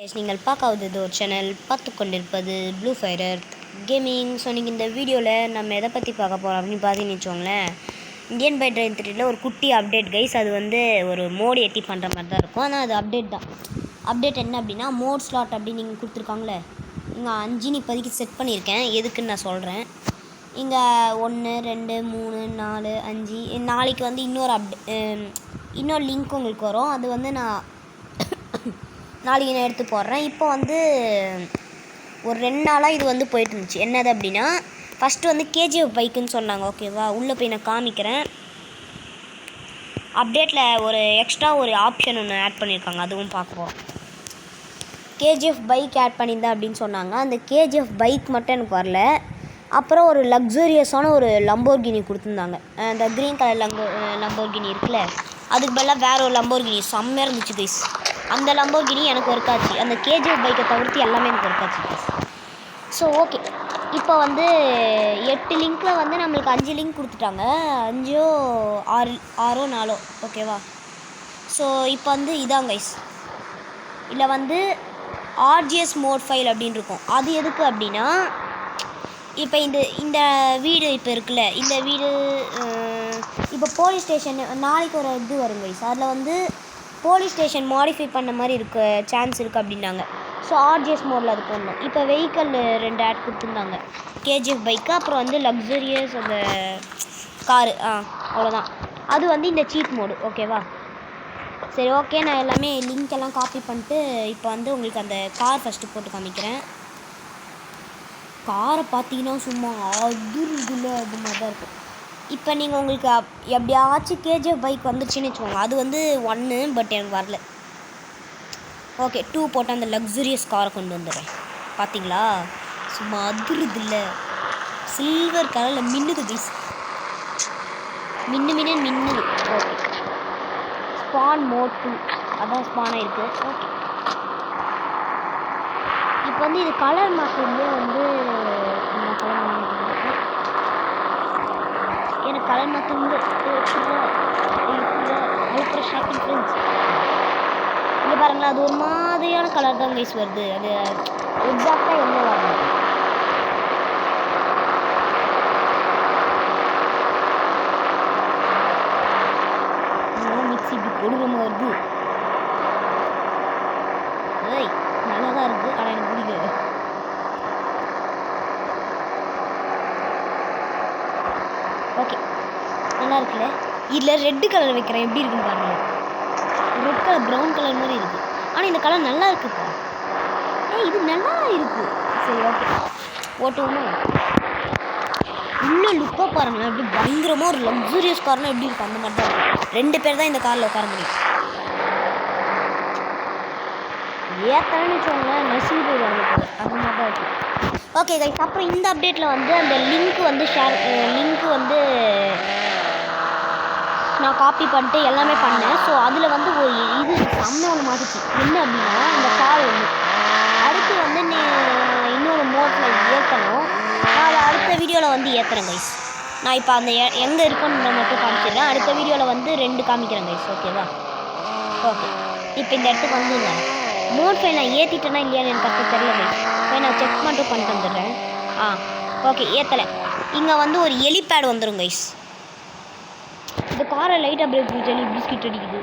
நீங்கள் பார்க்காதது ஒரு சேனல் பார்த்து கொண்டிருப்பது ப்ளூ ஃபயர் கேமிங். ஸோ நீங்கள் இந்த வீடியோவில் நம்ம எதை பற்றி பார்க்க போகிறோம் அப்படின்னு பார்த்தீங்கன்னு வச்சோங்களேன், இந்தியன் பை ட்ரெயின் 3ல ஒரு குட்டி அப்டேட் கைஸ். அது வந்து ஒரு மோடு ஏற்றி பண்ணுற மாதிரி தான் இருக்கும். ஆனால் அது அப்டேட் தான். அப்டேட் என்ன அப்படின்னா, மோட் ஸ்லாட் அப்படின்னு நீங்கள் கொடுத்துருக்காங்களே, இங்கே 5 இப்போதைக்கு செட் பண்ணியிருக்கேன். எதுக்குன்னு நான் சொல்கிறேன். இங்கே 1 2 3 4 5 நாளைக்கு வந்து இன்னொரு லிங்க் உங்களுக்கு வரும். அது வந்து நான் நாளைக்கு நான் எடுத்து போடுறேன். இப்போ வந்து ஒரு 2 நாளாக இது வந்து போயிட்டு இருந்துச்சு. என்னது அப்படின்னா, ஃபஸ்ட்டு வந்து கேஜிஎஃப் பைக்குன்னு சொன்னாங்க. ஓகேவா, உள்ளே போய் நான் காமிக்கிறேன். அப்டேட்டில் ஒரு எக்ஸ்ட்ரா ஒரு ஆப்ஷன் ஒன்று ஆட் பண்ணியிருக்காங்க, அதுவும் பார்க்குறோம். கேஜிஎஃப் பைக் ஆட் பண்ணியிருந்தேன் அப்படின்னு சொன்னாங்க. அந்த கேஜிஎஃப் பைக் மட்டும் எனக்கு வரல. அப்புறம் ஒரு லக்ஸூரியஸான ஒரு லம்போர்கினி கொடுத்துருந்தாங்க. அந்த க்ரீன் கலர் லம்போர்கினி இருக்குல்ல, அதுக்கு பதிலாக வேறு ஒரு லம்போர்கினி செம்மையாக இருந்துச்சு கைஸ். அந்த லம்போர்கினி எனக்கு ஒர்க் ஆச்சு. அந்த கேஜிஎஃப் பைக்கை தவிர்த்து எல்லாமே எனக்கு ஒர்க் ஆச்சு கைஸ். ஸோ ஓகே, இப்போ வந்து 8 லிங்க்கில் வந்து நம்மளுக்கு 5 லிங்க் கொடுத்துட்டாங்க. 5 6 4 ஓகேவா. ஸோ இப்போ வந்து இதான் கைஸ். இதில் வந்து ஆர்ஜிஎஸ் மோட் ஃபைல் அப்படின்னு இருக்கும். அது எதுக்கு அப்படின்னா, இப்போ இந்த வீடு இப்போ இருக்குல்ல, இந்த வீடு இப்போ போலீஸ் ஸ்டேஷன் நாளைக்கு ஒரு இது வரும் கைஸ். அதில் வந்து போலீஸ் ஸ்டேஷன் மாடிஃபை பண்ண மாதிரி சான்ஸ் இருக்குது அப்படின்னாங்க. ஸோ ஆர்ஜிஎஸ் மோடில் அது போடணும். இப்போ வெஹிக்கல் 2 ஆட் கொடுத்துருந்தாங்க. கேஜிஎஃப் பைக்கு, அப்புறம் வந்து லக்ஸரியஸ் அந்த காரு, அவ்வளோதான். அது வந்து இந்த சீட் மோடு. ஓகேவா, சரி ஓகே. நான் எல்லாமே லிங்க் எல்லாம் காப்பி பண்ணிட்டு இப்போ வந்து உங்களுக்கு அந்த கார் ஃபஸ்ட்டு போட்டு காமிக்கிறேன். காரை பார்த்தீங்கன்னா சும்மா அதிர்தில்லை, அது மாதிரி தான் இருக்கும். இப்போ நீங்கள் உங்களுக்கு எப்படியாச்சும் கேஜிஎஃப் பைக் வந்துச்சுன்னு வச்சுக்கோங்க. அது வந்து 1 பட் எனக்கு வரல. ஓகே, 2 போட்டு அந்த லக்ஸுரியஸ் காரை கொண்டு வந்துடுறேன். பார்த்தீங்களா, சும்மா அதிர்தில்லை, சில்வர் கலரில் மின்னுது கைஸ். மின்னுது. ஓகே, ஸ்பான் மோட் 2 அதான் ஸ்பானாக இருக்குது. ஓகே, இப்போ வந்து இது கலர் மாற்றம்லேயே வந்து எனக்கு கலர் மாற்றம் அழுப்புற ஷாப்பிங் ஃப்ரெண்ட்ஸ் இங்கே பாருங்களா, அது ஒரு மாதிரியான கலர் தான் கைஸ் வருது. அது எக்ஸாக்டாக என்ன வரும். மிக்ஸி இப்படி கொடூரமாக வருது. ஏய், நல்லா தான் இருக்குது, ஆனால் எனக்கு பிடிக்கல. ஓகே, நல்லா இருக்குல்ல. இதில் ரெட்டு கலர் வைக்கிறேன், எப்படி இருக்குன்னு பாருங்கள். ரெட் கலர் ப்ரௌன் கலர் மாதிரி இருக்குது. ஆனால் இந்த கலர் நல்லா இருக்குப்பா. இது நல்லா இருக்குது. சரி ஓகே, ஓட்டுவோமா. இன்னும் லுக்காக பாருங்களேன், எப்படி பயங்கரமாக ஒரு லக்ஸூரியஸ் கார்னால் எப்படி இருக்கும் அந்த மாதிரி தான் இருக்கும். 2 பேர் தான் இந்த காரில் உட்கார முடியும். ஏத்தனு வச்சுக்கோங்களேன், நெசில் போயிடுவாங்க போல, அந்த மாதிரி தான் இருக்குது. ஓகே கைஸ், அப்புறம் இந்த அப்டேட்டில் வந்து அந்த லிங்க் வந்து நான் காப்பி பண்ணிட்டு எல்லாமே பண்ணேன். ஸோ அதில் வந்து ஒரு இது செம்ம ஒன்று மாட்டுச்சு. என்ன அப்படின்னா, இந்த கார் ஒன்று அடுத்து வந்து இன்னொரு மோட்டில் ஏற்றணும். நான் அதை அடுத்த வீடியோவில் வந்து ஏற்றுறேன் கைஸ். நான் இப்போ அந்த எங்கே இருக்குன்னு மட்டும் காமிச்சிடுறேன். அடுத்த வீடியோவில் வந்து 2 காமிக்கிறேன் கைஸ். ஓகேவா. ஓகே, இப்போ இந்த இடத்துக்கு வந்துங்க. மோட் ஃபைல் நான் ஏற்றிட்டேன்னா இல்லையான்னு எனக்கு கரெக்டாக தெரியல கைஸ். போய் நான் செக் மட்டும் பண்ணிட்டு வந்துடுறேன். ஓகே, ஏற்றலை. இங்கே வந்து ஒரு எலிபேட் வந்துடும் கைஸ். இந்த காரை லைட்டாக பிரேக் பிடிச்சாலும் இப்படி ஸ்கிட் அடிக்குது.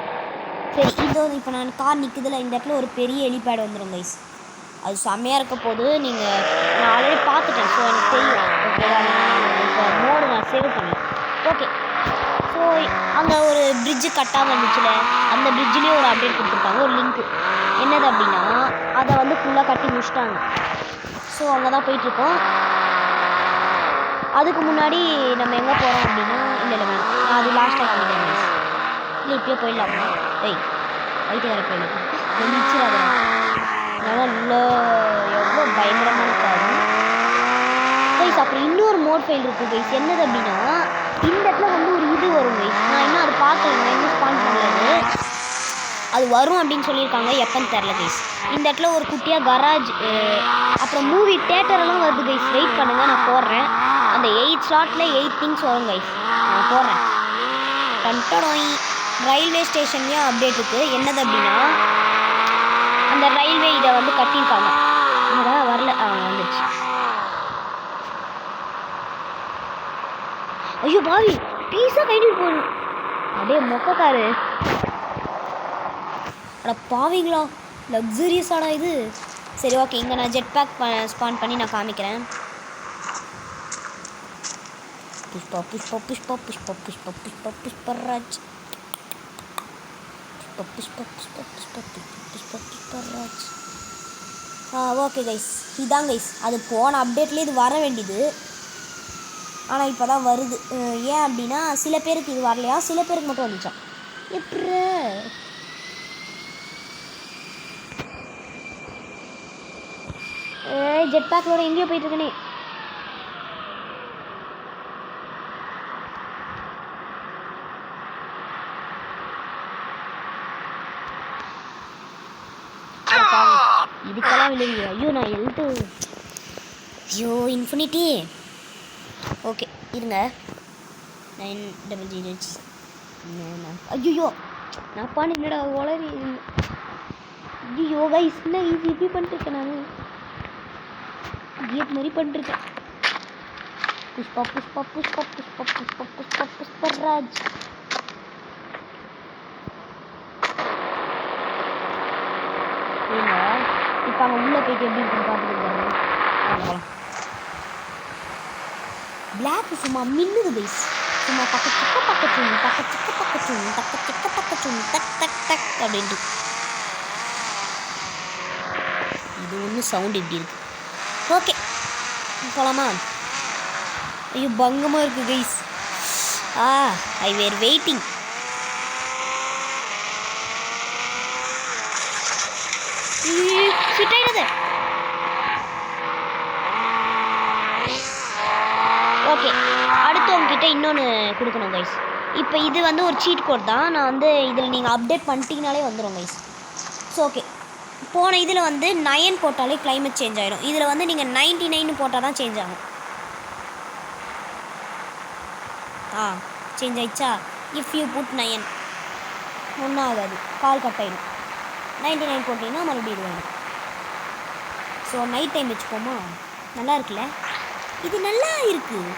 சரி, இப்போ நான் கார் நிற்குதில்ல, இந்த இடத்துல ஒரு பெரிய எலிபேட் வந்துடும் கைஸ். அது செம்மையாக இருக்க போது. நான் ஆல்ரெடி பார்த்துட்டேன், ஸோ எனக்கு தெரியும். ஓகேவா, இப்போ மோடு நான் சேவ் பண்ணேன். ஓகே, ஸோ அங்கே ஒரு பிரிட்ஜு கட்டாமல் இருந்துச்சுல, அந்த பிரிட்ஜ்லேயும் ஒரு அப்டேட் கொடுத்துருக்காங்க, ஒரு லிங்க்கு. என்னது அப்படின்னா, அதை வந்து ஃபுல்லாக கட்டி முடிச்சிட்டாங்க. ஸோ அங்கே தான் போயிட்டுருக்கோம். அதுக்கு முன்னாடி நம்ம எங்கே போகிறோம் அப்படின்னா, இல்லை வேணாம், நான் அது லாஸ்ட்டாக காமிக்கிறேன். இல்லை இப்போயே போயிடலாம். வயிற்று வர போயிடலாம், நிச்சயம் அதெல்லாம் இல்லை. எவ்வளோ பயங்கரமான காரு கைஸ். அப்புறம் இன்னொரு மோட் ஃபைல் இருக்குது கைஸ். என்னது அப்படின்னா, இந்த இடத்துல வந்து ஒரு இது வரும் கைஸ். நான் இன்னும் அதை பார்க்கல, நான் இன்னும் ஸ்பான் பண்ணது. அது வரும் அப்படின்னு சொல்லியிருக்காங்க, எப்போன்னு தெரில கைஸ். இந்த இடத்துல ஒரு குட்டியாக கராஜ், அப்புறம் மூவி தேட்டரெல்லாம் வருது கைஸ். வெயிட் பண்ணுங்கள், நான் போடுறேன். அந்த 8 ஸ்லாட்டில் 8 திங்ஸ் வரும் கைஸ், நான் போடுறேன். ரயில்வே ஸ்டேஷன்லேயும் அப்டேட் இருக்குது. என்னது அப்படின்னா, அந்த ரயில்வே இதை வந்து கட்டியிருக்காங்க. என்னடா வரல, வந்துடுச்சு. ஐயோ பாவி, பீஸா கைட்டு போகணும். அப்படியே மொக்கக்காரு. அட பாவிங்களா, லக்ஸூரியஸாடா இது. சரி ஓகே, இங்கே நான் ஜெட் பேக் ஸ்பான் பண்ணி நான் காமிக்கிறேன். புஷ்பா புஷ்பா புஷ்பா புஷ்பா புஷ்பா புஷ்பா புஷ்பராஜ் புஷ்பா புஷ்பா புஷ்பா புஷ்பா புஷ்பா புஷ்பராஜ். ஓகே கைஸ், இதான் கைஸ். அது போன அப்டேட்லேயே இது வர வேண்டியது, ஆனால் இப்போ தான் வருது. ஏன் அப்படின்னா சில பேருக்கு இது வரலையா, சில பேருக்கு மட்டும் வந்துச்சான். எப்படி ஜெட் பேக்கோட எங்கேயோ போயிட்டுருக்கனே. இதுக்கெல்லாம் விழுவியா? ஐயோ நான் எழுத்து. ஐயோ இன்ஃபினிட்டி. ஓகே இருங்க, 900. ஐயோ நான் பாட்டு என்னடா உளறி. ஐயோ கைஸ், என்ன ஈஸி இப்படி பண்ணிட்டுருக்கேன் நான், கேட் மாதிரி பண்ணிட்டுருக்கேன். புஷ்பா புஷ்பா புஷ்பா புஷ்பா புஷ்பா புஷ்பா புஷ்பராஜ். இப்போ அங்கே உள்ளே போயிட்டு எப்படி இருக்குன்னு பார்த்துட்டு பிளாக் சும்மா மின்னுது கைஸ். சும்மா பக்க சிக்க பக்கச்சும் பக்க சிக்க பக்கச்சும் தக்க சிக்க பக்கச்சும் டக் டக் டக் அப்படின்ட்டு. இது ஒன்று சவுண்ட் இப்படி இருக்கு. ஓகே போகலாமா? ஐயோ பங்கமாக இருக்குது கைஸ். I were waiting. சிட்டாயிடுது. ஓகே, அடுத்து உங்ககிட்ட இன்னொன்று கொடுக்கணும் கைஸ். இப்போ இது வந்து ஒரு சீட் கோட் தான். நான் வந்து இதில் நீங்கள் அப்டேட் பண்ணிட்டீங்கனாலே வந்துடும் கைஸ். ஸோ ஓகே, போன இதில் வந்து 9 போட்டாலே கிளைமேட் சேஞ்ச் ஆகிடும். இதில் வந்து நீங்கள் 99 போட்டால் தான் சேஞ்ச் ஆகும். சேஞ்ச் ஆயிடுச்சா? இஃப் யூ புட் 9 ஒன்றும் ஆகாது, கால் கட் ஆகிடும். 99 போட்டிங்கன்னா மறுபடியும் இது வேணும். ஸோ நைட் டைம் வச்சுக்கோமா, நல்லா இருக்குல்ல? இது நல்லா இருக்குது.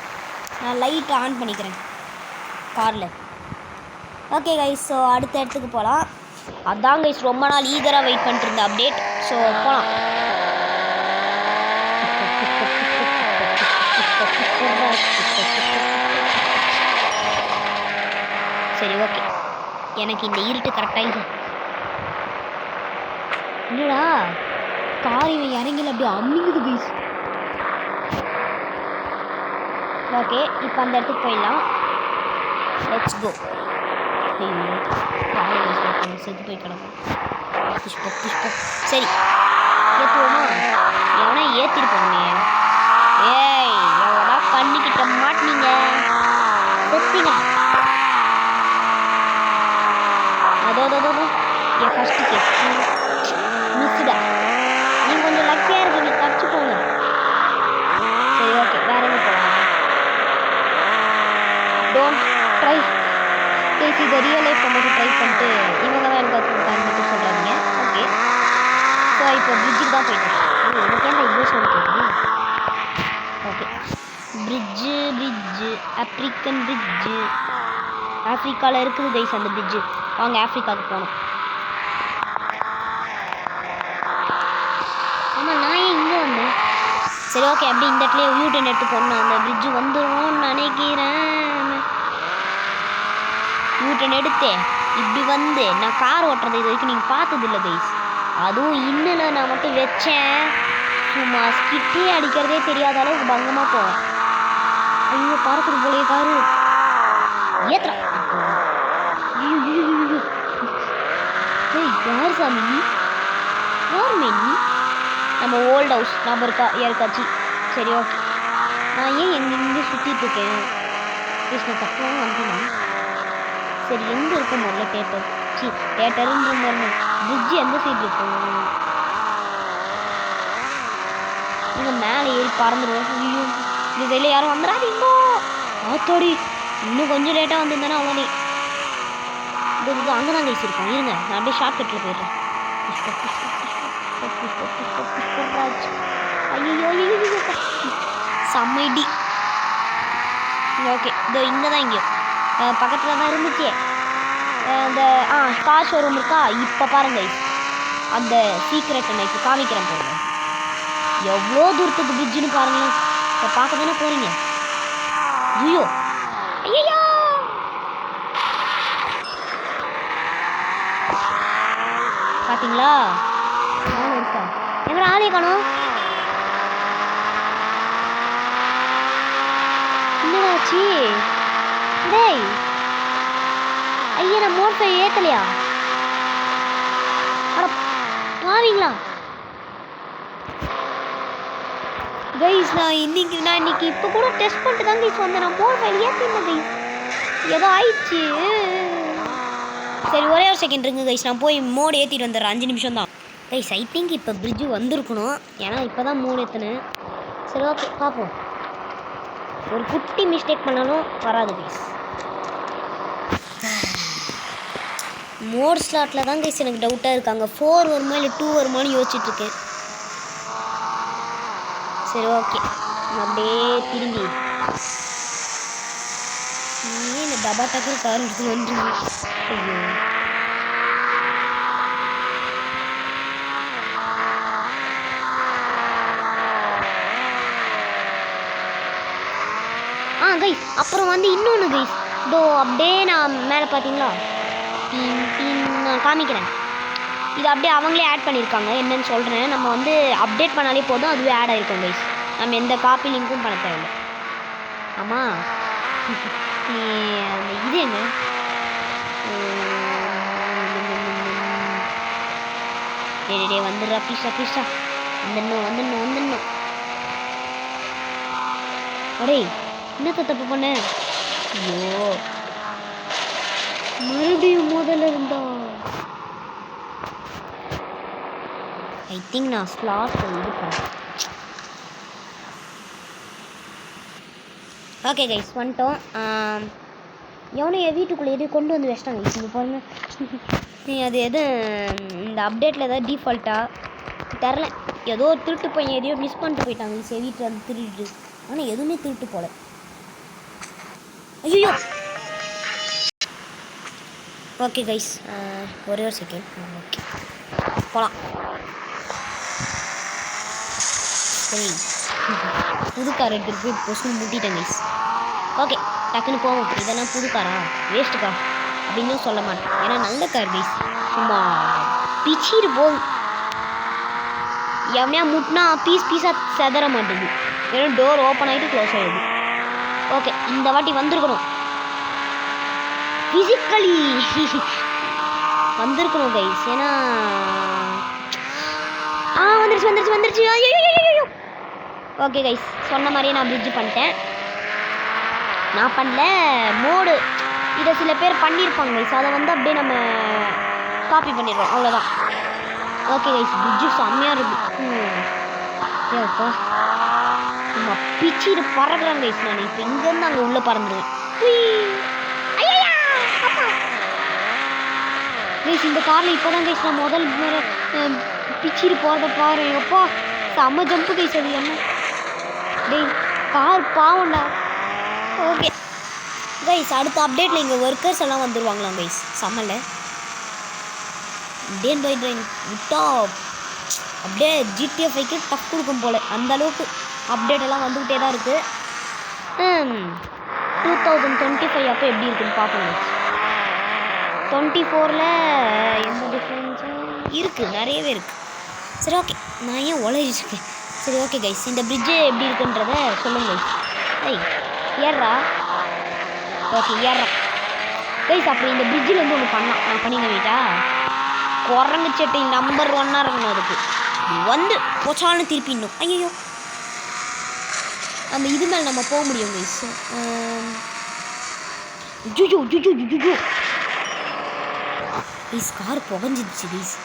நான் லைட் ஆன் பண்ணிக்கிறேன் காரில். ஓகே கைஸ், ஸோ அடுத்த இடத்துக்கு போகலாம். அதான் கைஸ் ரொம்ப நாள் ஈகராக வெயிட் பண்ணிட்டு இருந்த அப்டேட். ஸோ போகலாம். சரி ஓகே, எனக்கு இந்த இருட்டு கரெக்டாக இது. என்னடா கார் இவன் இறங்கல, அப்படியே அம்மிங்குது கைஸ். ஓகே, இப்போ அந்த இடத்துக்கு போயிடலாம். Let's go. செத்து போய் கிடக்கும். புஷ்பா புஷ்பா. சரி ஏற்றுவோமா? எவனா ஏற்றிட்டு போனே. ஏய் எவனா பண்ணிக்கிட்ட மாட்டினீங்க, செத்தீங்க. அதோ என் ஃபஸ்ட்டு கேஸ் மிஸ்டா. நீங்கள் கொஞ்சம் லக்கியாக இருக்கு, நீ தப்பிச்சு போங்க. சரி ஓகே, வேற எங்கே போகலாம்? Don't try case. இதை ரியல் லைஃப் நமக்கு ட்ரை பண்ணிட்டு இவங்க தான் எனக்கு கொடுத்தாங்கன்னு சொல்கிறாங்க. ஓகே, ஸோ இப்போ பிரிட்ஜுக்கு தான் போயிட்டு எனக்கு ஏன் இவ்வளோ சொல்ல போகுது? Okay, fridge African fridge. ஆப்ரிக்காவில் இருக்குது கைஸ் அந்த பிரிட்ஜு. வாங்க ஆப்ரிக்காவுக்கு போகணும். ஆமாம், நான் ஏன் இங்கே வந்தேன்? சரி ஓகே, அப்படி இந்த இடத்துல யூட்டன் எடுத்து போடணும். அந்த பிரிட்ஜு வந்துடும் நினைக்கிறேன். யூட்டன் எடுத்து இப்படி வந்து நான் கார் ஓட்டுறது இது வரைக்கும் நீங்கள் பார்த்ததில்லை கைஸ். அதுவும் இன்னும் நான் மட்டும் வச்சேன், சும்மா ஸ்கிட்டே அடிக்கிறதே தெரியாத அளவுக்கு பங்கமாக போவேன். ஐயோ பார்க்குறது போலயே காரு ஏத்துறா. யார் சாமி நீ? யார் மேனி? நம்ம ஓல்ட் ஹவுஸ் நம்ம யாருக்காச்சு. சரி ஓகே, நான் ஏன் எங்கே சுற்றிட்டு இருக்கேன்? கிருஷ்ண தப்பாக வந்துனா. சரி எங்கே இருக்கும் முதல்ல தேட்டர்? தேட்டருன்ற மாதிரி பிரிட்ஜு எந்த சைடு இருக்கும்? இங்கே மேலே ஏறி பறந்துடுவோம். ஐயோ இந்த சைடில் யாரும் வந்துடாதீங்கோ. ஆத்தோடி இன்னும் கொஞ்சம் லேட்டாக வந்திருந்தேன்னா அவ்வளோனே. இது அங்கே தான் கைஸ் இருக்கும். இருங்க நான் அப்படியே ஷார்ட் கட்டில் போயிடுறேன். ஐயோ செம்மடி. ஓகே இதோ இங்கே தான் இங்கே பக்கத்தில் தான் இருந்துச்சு இந்த கார் ஷோரூம் இருக்கா. இப்போ பாருங்க அந்த சீக்ரெட்டை நான் இப்போ காமிக்கிறேன் பாருங்க. எவ்வளோ தூரத்துக்கு பிரிட்ஜுன்னு பாருங்களேன். இப்போ பார்க்க தானே போகிறீங்க. ஐயோ ஐயோ பார்த்தீங்களா இருக்கா எங்கே ஆளே காணும். என்னடாச்சு டேய்? ஐயா நான் மோட்டை ஏற்றலையா? அட பாவீங்களா கைஸ். நான் இன்னைக்கு இப்போ கூட டெஸ்ட் பண்ணிட்டு தான் கைஸ் வந்தேன். நான் மோட்டை ஏற்றினேன் கைஸ். ஏதோ ஆயிடுச்சு. சரி ஒரே ஒரு செகண்ட் இருங்க கைஸ், நான் போய் மோடு ஏற்றிட்டு வந்துடுறேன். 5 நிமிஷம் தான் கைஸ். ஐ திங்க் இப்போ பிரிட்ஜு வந்திருக்கணும். ஏன்னா இப்போ தான் மோடு ஏற்றினேன். சரி ஓகே பார்ப்போம். ஒரு குட்டி மிஸ்டேக் பண்ணாலும் வராது கைஸ். மோட் ஸ்லாட்டில் தான் கைஸ் எனக்கு டவுட்டாக இருக்காங்க. 4 வருமா இல்லை 2 வருமானு யோசிச்சுட்ருக்கேன். சரி ஓகே அப்படியே திரும்பி இந்த டபா டக்குன்னு கார் எடுத்து வந்துருங்க. ஐயோ கைஸ் அப்புறம் வந்து இன்னொன்று கைஸ், இதோ அப்படியே நான் மேலே பார்த்தீங்களா நான் காமிக்கிறேன். இது அப்படியே அவங்களே ஆட் பண்ணியிருக்காங்க. என்னன்னு சொல்கிறேன். நம்ம வந்து அப்டேட் பண்ணாலே போதும், அதுவே ஆட் ஆகிருக்கும் கைஸ். நம்ம எந்த காப்பி லிங்க்கும் பண்ண தேவையில்லை. ஆமாம் அந்த இது என்ன டே வந்துடுறா ப்ளீஸா வந்துடணும். அடே என்னத்த தப்பு பண்ண? ஐயோ மறுபடியும் முதல்ல இருந்தா. ஐ திங்க் நான் ஸ்லாட் இது பண்ணேன். ஓகே கைஸ் வந்துட்டோம். எவனோ என் வீட்டுக்குள்ளே எது கொண்டு வந்து வச்சிட்டாங்க கைஸ். இங்கே பாருங்க. அது எது இந்த அப்டேட்டில் ஏதாவது டீஃபால்ட்டாக தரல. ஏதோ திருட்டு பையன் எதையோ மிஸ் பண்ணிட்டு போயிட்டாங்க கைஸ். வீட்டில் வந்து திருட்டு. ஆனால் எதுவுமே திருட்டு போல. ஐயோ ஓகே கைஸ் ஒரே ஒரு செகண்ட். ஓகே போகலாம். சரி புது கார் எடுத்துகிட்டு போய் பொசுன்னு முட்டிட்டேன் கைஸ். ஓகே டக்குன்னு போவோம். இதெல்லாம் புது காரா வேஸ்ட்டு கார் அப்படின்னு சொல்ல மாட்டேன். ஏன்னா நல்ல கார் கைஸ். சும்மா பிச்சிட்டு போகுது. எவனையா முட்டினா பீஸாக செதற மாட்டேது. ஏன்னா டோர் ஓப்பன் ஆகிட்டு க்ளோஸ் ஆகிடுது. ஓகே இந்த வாட்டி வந்திருக்கணும். ஃபிசிக்கலி வந்திருக்கணும் கைஸ். ஏன்னா வந்துருச்சு. ஐயோ ஓகே கைஸ் சொன்ன மாதிரியே நான் பிரிட்ஜ் பண்ணிட்டேன். நான் பண்ணல மோடு. இதை சில பேர் பண்ணியிருப்பாங்க கைஸ். அதை வந்து அப்படியே நம்ம காப்பி பண்ணிடுறோம் அவ்வளோதான். ஓகே கைஸ் பிரிட்ஜு செம்மையாக இருக்குது. ஏப்பா நம்ம பிச்சிட்டு பறக்குறாங்க கைஸ். நான் இப்போ இங்கேருந்து அங்கே உள்ளே பறந்துடுவேன் கைஸ். இந்த காரில் இப்போ தான் கைஸ் நான் முதல் பிச்சிட்டு போகிறத பாரு. எப்பா செம்ம ஜம்பு கைஸ். அது என்ன டேய் கார் பாவண்டா. ஓகே கைஸ் அடுத்த அப்டேட்டில் இங்கே ஒர்க்கர்ஸ் எல்லாம் வந்துடுவாங்களாம் கைஸ். செம்மல டேன் பை ட்ரெயின் விட்டா அப்படியே ஜிடிஎஃப்ஐக்கு டஃப் கொடுக்கும் போல். அந்தளவுக்கு அப்டேட் எல்லாம் வந்துக்கிட்டே தான் இருக்குது. 2025 அப்போ எப்படி இருக்குன்னு பார்ப்போம். 24ல் எந்த டிஃப்ரென்ஸும் இருக்குது, நிறையவே இருக்குது. சரி ஓகே நான் ஏன் உழைச்சிருக்கேன். சரி ஓகே கைஸ் இந்த பிரிட்ஜு எப்படி இருக்குன்றத சொல்லுங்க கைஸ். ஏறா ஓகே ஏறா கைஸ். அப்புறம் இந்த பிரிட்ஜில் வந்து ஒன்று பண்ணலாம். நான் பண்ணிங்க வீட்டா குரங்கு சட்டை நம்பர் 1 இருக்கணும். அதுக்கு வந்து போச்சாலும் திருப்பிடணும். ஐயோ அந்த இது மேலே நம்ம போக முடியும் கைஸ். ஜுஜு கைஸ் கார் புகஞ்சிடுச்சு கைஸ்.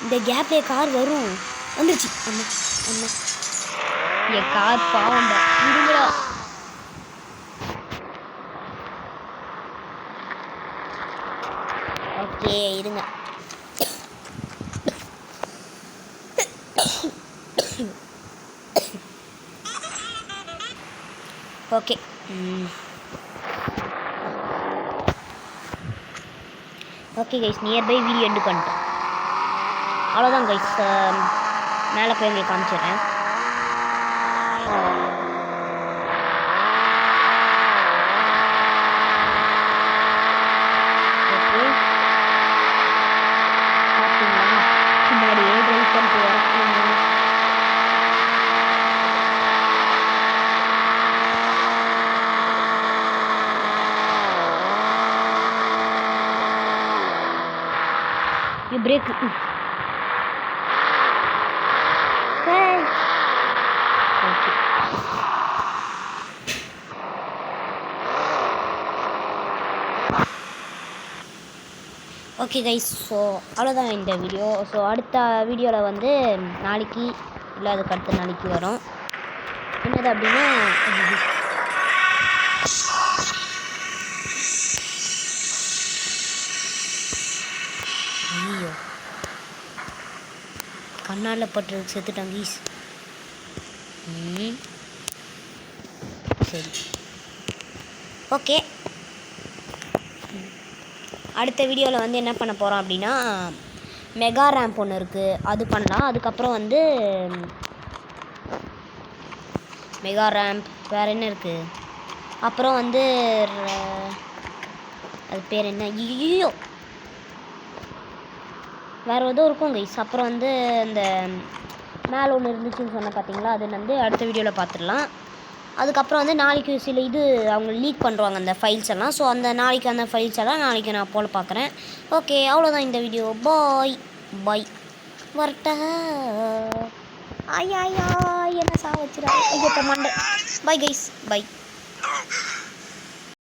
இந்த கேப்லேயே கார் வரும். வந்துருச்சு. அம்மா என் கார் பாவண்டா. இருங்கடா. ஓகே இருங்க. Okay okay guys, nearby video end பண்ணிட்டோம். அவ்வளோதான் கைஸ், மேலே போய் உங்களுக்கு காமிச்சிடுறேன். ஓகே, பார்த்தீங்களா பின்னாடியே ட்ரைவ் பண்ணிட்டு வரணும். Break okay. Okay guys, so அவ்வளோதான் இந்த வீடியோ. ஸோ அடுத்த வீடியோவில் வந்து நாளைக்கு இல்லை அதுக்கு அடுத்த நாளைக்கு வரும். என்னது அப்படின்னா ஐயோ கண்ணால் பட்டு செத்துட்டாங்க ஈஸ். சரி ஓகே, அடுத்த வீடியோவில் வந்து என்ன பண்ண போகிறோம் அப்படின்னா மெகா ரேம்ப் ஒன்று இருக்குது, அது பண்ணலாம். அதுக்கப்புறம் வந்து மெகா ரேம்ப் வேறு என்ன இருக்குது, அப்புறம் வந்து அது பேர் என்ன, ஐயோ வேறு எதுவும் இருக்கும் கைஸ். அப்புறம் வந்து இந்த மேலே ஒன்று இருந்துச்சுன்னு சொன்ன பார்த்தீங்களா, அது வந்து அடுத்த வீடியோவில் பார்த்துடலாம். அதுக்கப்புறம் வந்து நாளைக்கு சில இது அவங்க லீக் பண்ணுவாங்க அந்த ஃபைல்ஸ் எல்லாம். ஸோ அந்த நாளைக்கு அந்த ஃபைல்ஸ் எல்லாம் நாளைக்கு நான் போல பார்க்குறேன். ஓகே, அவ்வளோதான் இந்த வீடியோ. பாய் பாய், வரட்டா. ஐயா என்ன சா வச்சுரா ஐயோ மண்டை. பாய் கைஸ், பாய்.